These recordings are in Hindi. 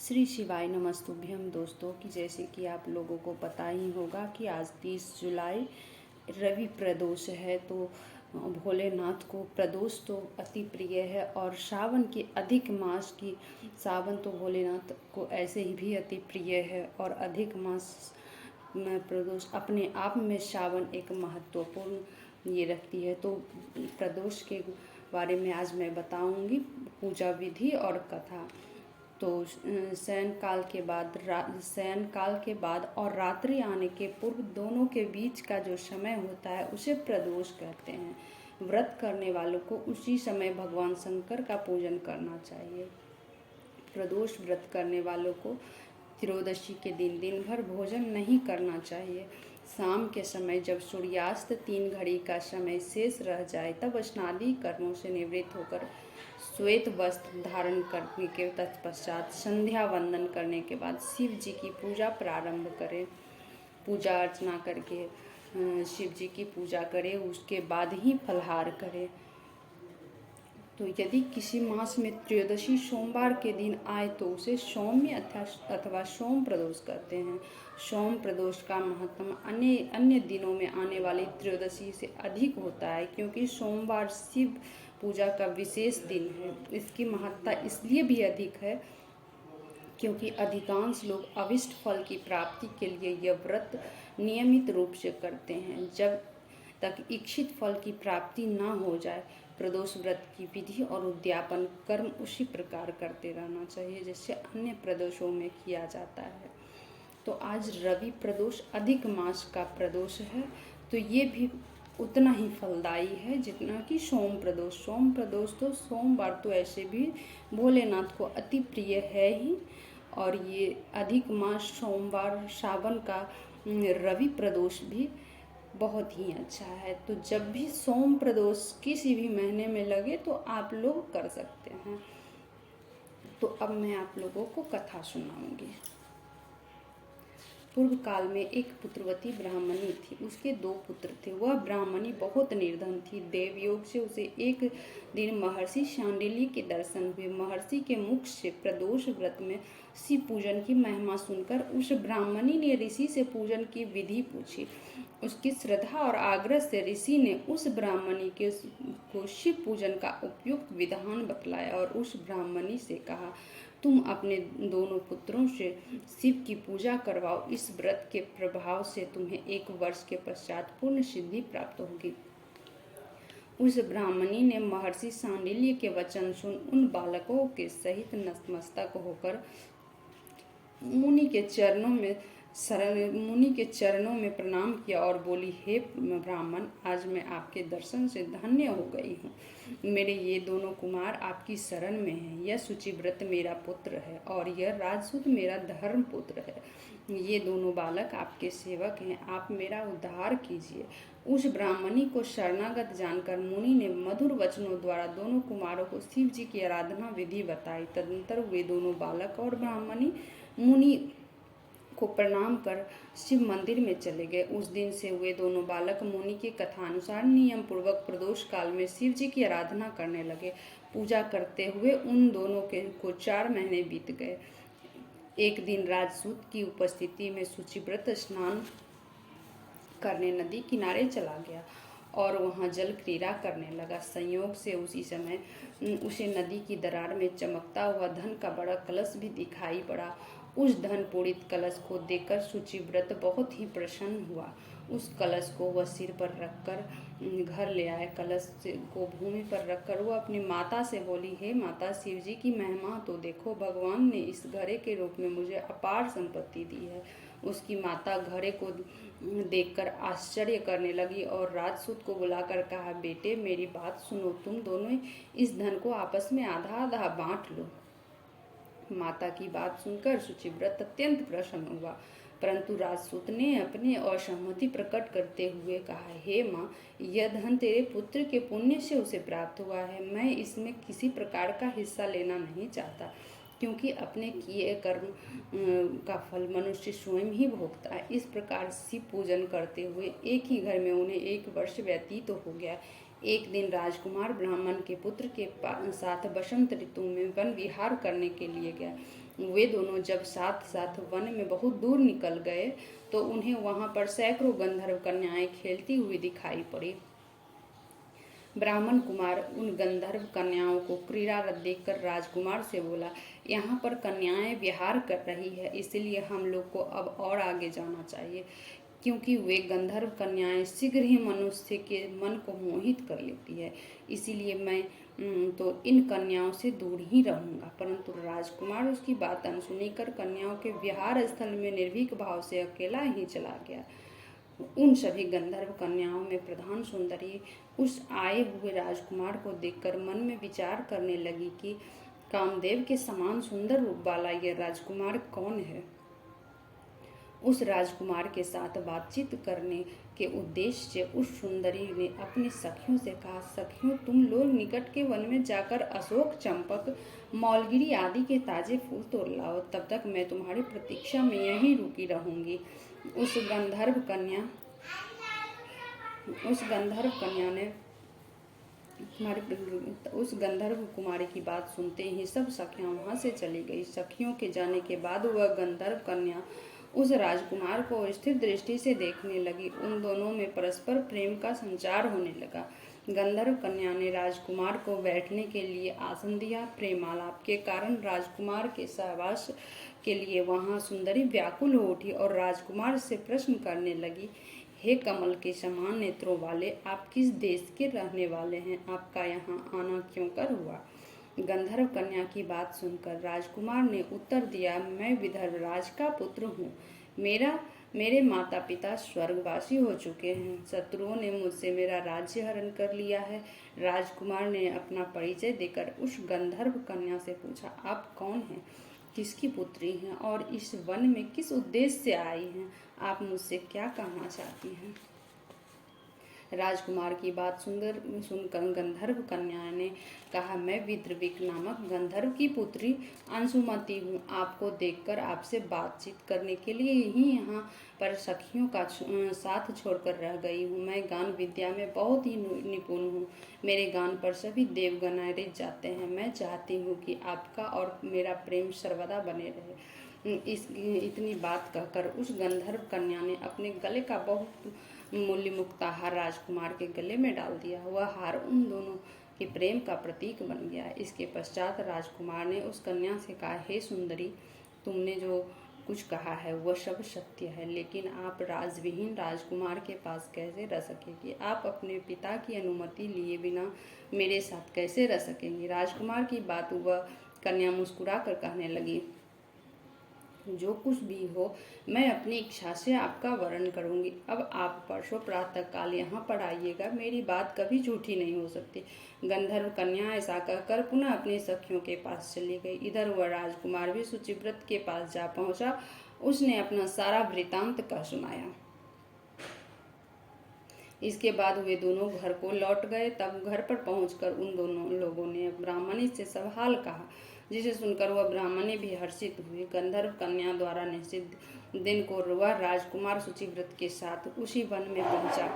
श्री शिवाय नमस्तुभ्यम दोस्तों। कि जैसे कि आप लोगों को पता ही होगा कि आज 30 जुलाई रवि प्रदोष है। तो भोलेनाथ को प्रदोष तो अति प्रिय है और सावन के अधिक मास की सावन तो भोलेनाथ को ऐसे ही भी अति प्रिय है। और अधिक मास में प्रदोष अपने आप में सावन एक महत्वपूर्ण ये रखती है। तो प्रदोष के बारे में आज मैं बताऊंगी, पूजा विधि और कथा। तो शयन काल के बाद और रात्रि आने के पूर्व दोनों के बीच का जो समय होता है उसे प्रदोष कहते हैं। व्रत करने वालों को उसी समय भगवान शंकर का पूजन करना चाहिए। प्रदोष व्रत करने वालों को त्रयोदशी के दिन भर भोजन नहीं करना चाहिए। शाम के समय जब सूर्यास्त 3 घड़ी का समय शेष रह जाए तब स्नादि कर्मों से निवृत्त होकर श्वेत वस्त्र धारण करने के तत्पश्चात संध्या वंदन करने के बाद शिव जी की पूजा प्रारंभ करें। पूजा अर्चना करके शिव जी की पूजा करें, उसके बाद ही फलाहार करें। तो यदि किसी मास में त्रयोदशी सोमवार के दिन आए तो उसे सौम्य अथवा सोम प्रदोष कहते हैं। सोम प्रदोष का महत्व अन्य दिनों में आने वाली त्रयोदशी से अधिक होता है, क्योंकि सोमवार शिव पूजा का विशेष दिन है। इसकी महत्ता इसलिए भी अधिक है क्योंकि अधिकांश लोग अभिष्ट फल की प्राप्ति के लिए यह व्रत नियमित रूप से करते हैं। जब तक इच्छित फल की प्राप्ति न हो जाए, प्रदोष व्रत की विधि और उद्यापन कर्म उसी प्रकार करते रहना चाहिए जैसे अन्य प्रदोषों में किया जाता है। तो आज रवि प्रदोष अधिक मास का प्रदोष है, तो ये भी उतना ही फलदायी है जितना कि सोम प्रदोष। सोम प्रदोष तो सोमवार तो ऐसे भी भोलेनाथ को अति प्रिय है ही, और ये अधिक मास सोमवार सावन का रवि प्रदोष भी बहुत ही अच्छा है। तो जब भी सोम प्रदोष किसी भी महीने में लगे तो आप लोग कर सकते हैं। तो अब मैं आप लोगों को कथा सुनाऊंगी। पूर्व काल में एक पुत्रवती ब्राह्मणी थी। उसके 2 पुत्र थे। वह ब्राह्मणी बहुत निर्धन थी। देवयोग से उसे एक दिन महर्षि शांडिल्य के दर्शन हुए। महर्षि के मुख से प्रदोष व्रत में शिव पूजन की महिमा सुनकर उस ब्राह्मणी ने ऋषि से पूजन की विधि पूछी। उसकी श्रद्धा और आग्रह से ऋषि ने उस ब्राह्मणी को शिव पूजन का उपयुक्त विधान बतलाया और उस ब्राह्मणी से कहा, तुम अपने दोनों पुत्रों से शिव की पूजा करवाओ। इस व्रत के प्रभाव से तुम्हें 1 वर्ष के पश्चात पूर्ण सिद्धि प्राप्त होगी। उस ब्राह्मणी ने महर्षि शांडिल्य के वचन सुन उन बालकों के सहित नतमस्तक होकर मुनि के चरणों में प्रणाम किया और बोली, हे ब्राह्मण, आज मैं आपके दर्शन से धन्य हो गई हूँ। मेरे ये दोनों कुमार आपकी शरण में हैं। यह शुचिव्रत मेरा पुत्र है और यह राजसूत मेरा धर्म पुत्र है। ये दोनों बालक आपके सेवक हैं। आप मेरा उद्धार कीजिए। उस ब्राह्मणी को शरणागत जानकर मुनि ने मधुर वचनों द्वारा दोनों कुमारों को शिव जी की आराधना विधि बताई। तदनंतर वे दोनों बालक और ब्राह्मणी मुनि को प्रणाम कर शिव मंदिर में चले गए। उस दिन से वे दोनों बालक मुनि की कथानुसार नियम पूर्वक प्रदोष काल में शिव जी की आराधना करने लगे। पूजा करते हुए उन दोनों को 4 महीने बीत गए। एक दिन राजसूत की उपस्थिति में शुचिव्रत स्नान करने नदी किनारे चला गया और वहां जल क्रीड़ा करने लगा। संयोग से उसी समय उसे नदी की दरार में चमकता हुआ धन का बड़ा कलश भी दिखाई पड़ा। उस धन पूरित कलश को देखकर शुचिव्रत बहुत ही प्रसन्न हुआ। उस कलश को वह सिर पर रखकर घर ले आए। कलश को भूमि पर रखकर वह अपनी माता से बोली, हे माता, शिव जी की महिमा तो देखो। भगवान ने इस घड़े के रूप में मुझे अपार संपत्ति दी है। उसकी माता घड़े को देखकर आश्चर्य करने लगी और राजसूत को बुलाकर कहा, बेटे, मेरी बात सुनो। तुम दोनों इस धन को आपस में आधा आधा बांट लो। माता की बात सुनकर शुचिव्रत अत्यंत प्रसन्न हुआ, परंतु राजसूत ने अपनी असहमति प्रकट करते हुए कहा, हे माँ, यह धन तेरे पुत्र के पुण्य से उसे प्राप्त हुआ है। मैं इसमें किसी प्रकार का हिस्सा लेना नहीं चाहता, क्योंकि अपने किए कर्म का फल मनुष्य स्वयं ही भोगता है। इस प्रकार शिव पूजन करते हुए एक ही घर में उन्हें 1 वर्ष व्यतीत हो गया। एक दिन राजकुमार ब्राह्मण के पुत्र के साथ बसंत ऋतु में वन विहार करने के लिए गया। वे दोनों जब साथ साथ वन में बहुत दूर निकल गए तो उन्हें वहां पर सैकड़ों गंधर्व कन्याएं खेलती हुई दिखाई पड़ी। ब्राह्मण कुमार उन गंधर्व कन्याओं को क्रीड़ारत देखकर राजकुमार से बोला, यहाँ पर कन्याएं विहार कर रही है, इसलिए हम लोग को अब और आगे जाना चाहिए, क्योंकि वे गंधर्व कन्याएं शीघ्र ही मनुष्य के मन को मोहित कर लेती है। इसीलिए मैं तो इन कन्याओं से दूर ही रहूंगा। परंतु राजकुमार उसकी बात अनसुनी कर कन्याओं के विहार स्थल में निर्भीक भाव से अकेला ही चला गया। उन सभी गंधर्व कन्याओं में प्रधान सुंदरी उस आए हुए राजकुमार को देखकर मन में विचार करने लगी कि कामदेव के समान सुंदर रूप वाला यह राजकुमार कौन है। उस राजकुमार के साथ बातचीत करने के उद्देश्य से उस सुंदरी ने अपनी सखियों से कहा, सखियों, तुम लोग निकट के वन में जाकर अशोक, चंपक, मौलगिरी आदि के ताजे फूल तोड़ लाओ, तब तक मैं तुम्हारी प्रतीक्षा में यहीं रुकी रहूंगी। उस गंधर्व कन्या ने उस गंधर्व कुमारी की बात सुनते ही सब सखियां वहां से चली गई। सखियों के जाने के बाद वह गंधर्व कन्या उस राजकुमार को स्थिर दृष्टि से देखने लगी। उन दोनों में परस्पर प्रेम का संचार होने लगा। गंधर्व कन्या ने राजकुमार को बैठने के लिए आसन दिया। प्रेमालाप के कारण राजकुमार के सहवास के लिए वहां सुंदरी व्याकुल हो उठी और राजकुमार से प्रश्न करने लगी, हे कमल के समान नेत्रों वाले, आप किस देश के रहने वाले हैं? आपका यहाँ आना क्यों कर हुआ? गंधर्व कन्या की बात सुनकर राजकुमार ने उत्तर दिया, मैं विदर्भराज का पुत्र हूँ। मेरे माता पिता स्वर्गवासी हो चुके हैं। शत्रुओं ने मुझसे मेरा राज्य हरण कर लिया है। राजकुमार ने अपना परिचय देकर उस गंधर्व कन्या से पूछा, आप कौन हैं, किसकी पुत्री हैं और इस वन में किस उद्देश्य से आई हैं? आप मुझसे क्या कहना चाहती हैं? राजकुमार की बात सुनकर गंधर्व कन्या ने कहा, मैं विद्रविक नामक गंधर्व की पुत्री अंशुमति हूँ। आपको देखकर आपसे बातचीत करने के लिए ही यहाँ पर सखियों का साथ छोड़कर रह गई हूँ। मैं गान विद्या में बहुत ही निपुण हूँ। मेरे गान पर सभी देवगण रिझ जाते हैं। मैं चाहती हूँ कि आपका और मेरा प्रेम सर्वदा बने रहे। इतनी बात कहकर उस गंधर्व कन्या ने अपने गले का बहुत मूल्य मुक्ता हार राजकुमार के गले में डाल दिया। वह हार उन दोनों के प्रेम का प्रतीक बन गया। इसके पश्चात राजकुमार ने उस कन्या से कहा, हे सुंदरी, तुमने जो कुछ कहा है वह सब सत्य है, लेकिन आप राजविहीन राजकुमार के पास कैसे रह सकेंगी? आप अपने पिता की अनुमति लिए बिना मेरे साथ कैसे रह सकेंगी? राजकुमार की बात वह कन्या मुस्कुरा कर कहने लगी, जो कुछ भी हो मैं अपनी इच्छा से आपका वरण करूंगी। अब आप परसों प्रातः काल यहाँ पर आइएगा। मेरी बात कभी झूठी नहीं हो सकती। गंधर्व कन्या ऐसा कहकर पुनः अपनी सखियों के पास चली गई। इधर वह राजकुमार भी शुचिव्रत के पास जा पहुंचा। उसने अपना सारा वृतांत कह सुनाया। इसके बाद वे दोनों घर को लौट गए। तब घर पर पहुंचकर उन दोनों लोगों ने ब्राह्मणी से सब हाल कहा, जिसे सुनकर वह ब्राह्मणी भी हर्षित हुई। गंधर्व कन्या द्वारा निश्चित दिन को वह राजकुमार शुचिव्रत के साथ उसी वन में पहुंचा।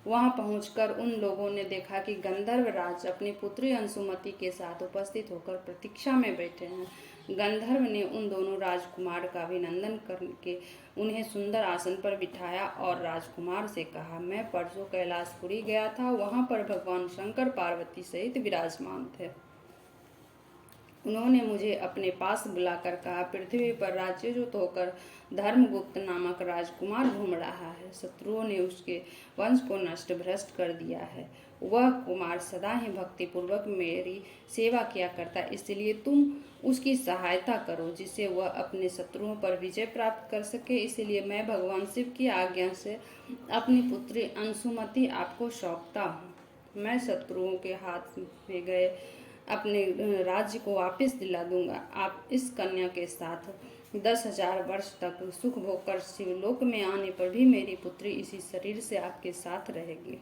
वहां पहुंचकर उन लोगों ने देखा कि गंधर्व राज अपनी पुत्री अंशुमति के साथ उपस्थित होकर प्रतीक्षा में बैठे हैं। गंधर्व ने उन दोनों राजकुमार का अभिनंदन करके उन्हें सुंदर आसन पर बिठाया और राजकुमार से कहा, मैं परसों कैलाशपुरी गया था। वहां पर भगवान शंकर पार्वती सहित विराजमान थे। उन्होंने मुझे अपने पास बुलाकर कहा, पृथ्वी पर राज्यच्युत होकर धर्मगुप्त नामक राजकुमार घूम रहा है। शत्रुओं ने उसके वंश को नष्ट भ्रष्ट कर दिया है। वह कुमार सदा ही भक्तिपूर्वक मेरी सेवा किया करता है, इसलिए तुम उसकी सहायता करो, जिससे वह अपने शत्रुओं पर विजय प्राप्त कर सके। इसलिए मैं भगवान शिव की आज्ञा से अपनी पुत्री अंशुमति आपको सौंपता हूँ। मैं शत्रुओं के हाथ में गए अपने राज्य को वापस दिला दूंगा। आप इस कन्या के साथ 10,000 वर्ष तक सुख भोग कर शिवलोक में आने पर भी मेरी पुत्री इसी शरीर से आपके साथ रहेगी।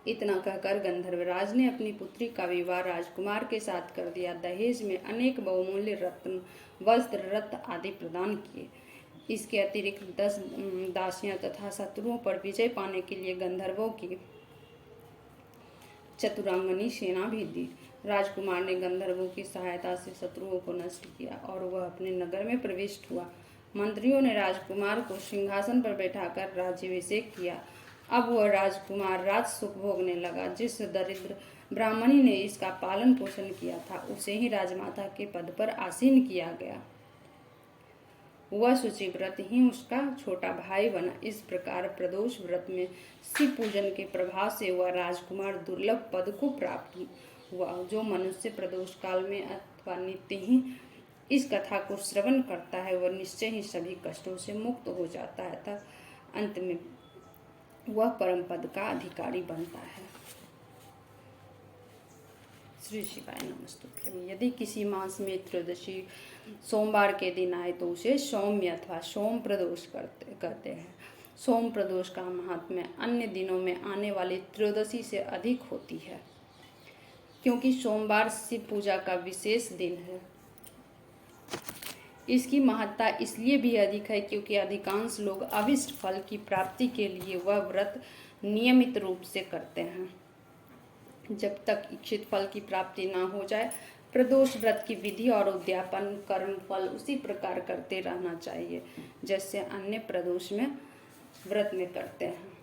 इतना कहकर गंधर्वराज ने अपनी पुत्री का विवाह राजकुमार के साथ कर दिया। दहेज में अनेक बहुमूल्य रत्न, वस्त्र, रत्न आदि प्रदान किए। इसके अतिरिक्त 10 दासियां तथा शत्रुओं पर विजय पाने के लिए गंधर्वों की चतुरांगनी सेना भी दी। राजकुमार ने गंधर्वों की सहायता से शत्रुओं को नष्ट किया और वह अपने नगर में प्रविष्ट हुआ। मंत्रियों ने राजकुमार को सिंहासन पर बैठाकर राज्याभिषेक किया। अब वह राजकुमार राज सुख भोगने लगा। जिस दरिद्र ब्राह्मणी ने इसका पालन पोषण किया था, उसे ही राजमाता के पद पर आसीन किया गया। वह शुचिव्रत ही उसका छोटा भाई बना। इस प्रकार प्रदोष व्रत में शिव पूजन के प्रभाव से वह राजकुमार दुर्लभ पद को प्राप्त हुआ। जो मनुष्य प्रदोष काल में अथवा नित्य ही इस कथा को श्रवण करता है, वह निश्चय ही सभी कष्टों से मुक्त हो जाता है तथा अंत में वह परम पद का अधिकारी बनता है। श्री शिवाय नमस्तुभ्यं। यदि किसी मास में त्रयोदशी सोमवार के दिन आए तो उसे सौम्य अथवा सोम प्रदोष कहते हैं। सोम प्रदोष का महात्म्य अन्य दिनों में आने वाली त्रयोदशी से अधिक होती है, क्योंकि सोमवार शिव पूजा का विशेष दिन है। इसकी महत्ता इसलिए भी अधिक है क्योंकि अधिकांश लोग अभिष्ट फल की प्राप्ति के लिए वह व्रत नियमित रूप से करते हैं। जब तक इच्छित फल की प्राप्ति न हो जाए, प्रदोष व्रत की विधि और उद्यापन कर्म फल उसी प्रकार करते रहना चाहिए जैसे अन्य प्रदोष में व्रत में करते हैं।